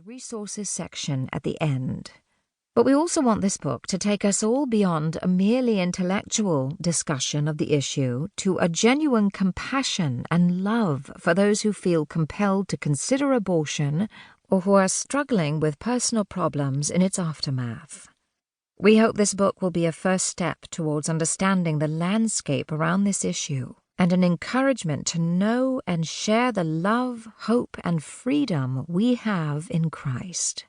the resources section at the end. But we also want this book to take us all beyond a merely intellectual discussion of the issue to a genuine compassion and love for those who feel compelled to consider abortion or who are struggling with personal problems in its aftermath. We hope this book will be a first step towards understanding the landscape around this issue and an encouragement to know and share the love, hope, and freedom we have in Christ.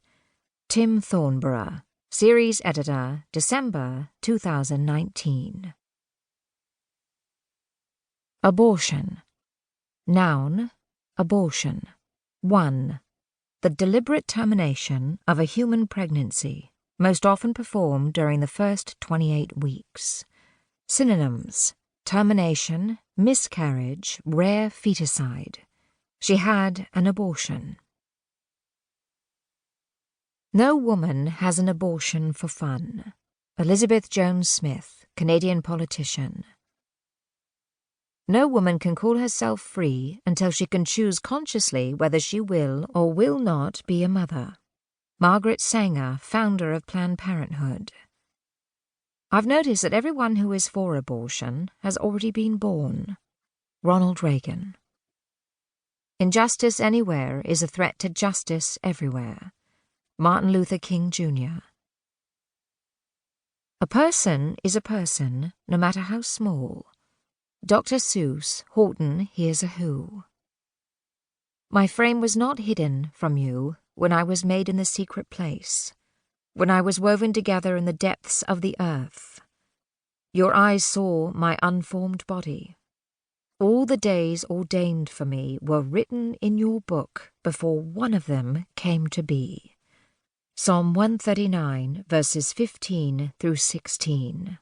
Tim Thornborough, Series Editor, December 2019. Abortion. Noun, abortion. 1. The deliberate termination of a human pregnancy, most often performed during the first 28 weeks. Synonyms: termination, miscarriage, rare feticide. She had an abortion. No woman has an abortion for fun. Elizabeth Jones Smith, Canadian politician. No woman can call herself free until she can choose consciously whether she will or will not be a mother. Margaret Sanger, founder of Planned Parenthood. I've noticed that everyone who is for abortion has already been born. Ronald Reagan. Injustice anywhere is a threat to justice everywhere. Martin Luther King, Jr. A person is a person, no matter how small. Dr. Seuss, Horton Hears a Who. My frame was not hidden from you when I was made in the secret place, when I was woven together in the depths of the earth. Your eyes saw my unformed body. All the days ordained for me were written in your book before one of them came to be. Psalm 139, verses 15 through 16.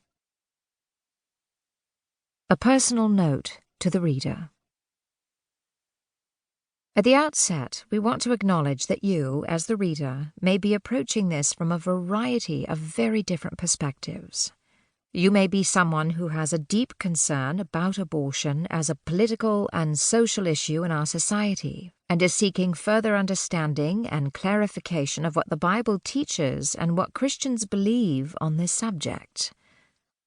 A personal note to the reader. At the outset, we want to acknowledge that you, as the reader, may be approaching this from a variety of very different perspectives. You may be someone who has a deep concern about abortion as a political and social issue in our society, and is seeking further understanding and clarification of what the Bible teaches and what Christians believe on this subject.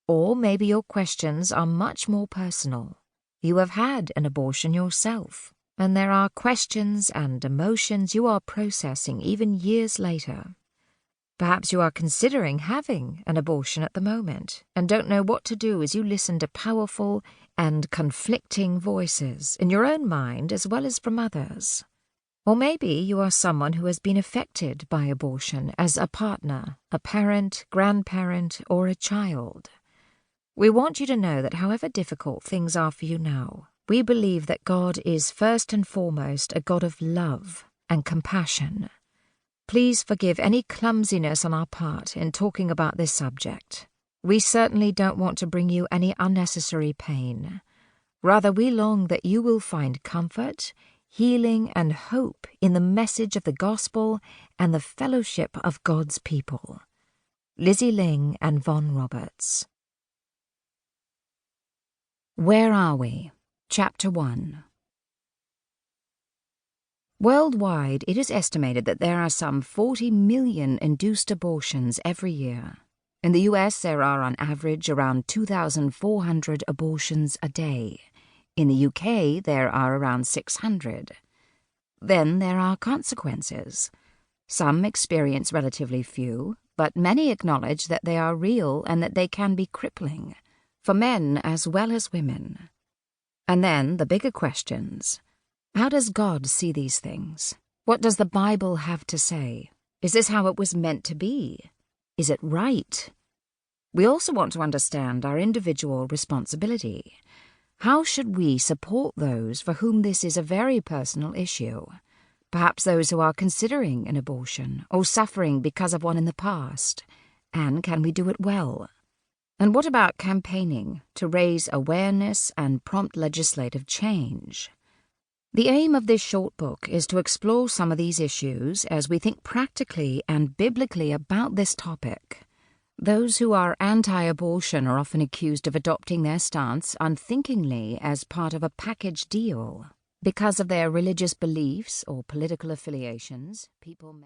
Or maybe your questions are much more personal. You have had an abortion yourself, and there are questions and emotions you are processing even years later. Perhaps you are considering having an abortion at the moment and don't know what to do as you listen to powerful and conflicting voices in your own mind as well as from others. Or maybe you are someone who has been affected by abortion as a partner, a parent, grandparent, or a child. We want you to know that however difficult things are for you now, we believe that God is first and foremost a God of love and compassion. Please forgive any clumsiness on our part in talking about this subject. We certainly don't want to bring you any unnecessary pain. Rather, we long that you will find comfort, healing, and hope in the message of the gospel and the fellowship of God's people. Lizzie, Ling, and Von Roberts. Where Are We? Chapter 1. Worldwide, it is estimated that there are some 40 million induced abortions every year. In the US, there are on average around 2,400 abortions a day. In the UK, there are around 600. Then there are consequences. Some experience relatively few, but many acknowledge that they are real and that they can be crippling, for men as well as women. And then the bigger questions. How does God see these things? What does the Bible have to say? Is this how it was meant to be? Is it right? We also want to understand our individual responsibility. How should we support those for whom this is a very personal issue? Perhaps those who are considering an abortion or suffering because of one in the past. And can we do it well? And what about campaigning to raise awareness and prompt legislative change? The aim of this short book is to explore some of these issues as we think practically and biblically about this topic. Those who are anti-abortion are often accused of adopting their stance unthinkingly as part of a package deal. Because of their religious beliefs or political affiliations, people may...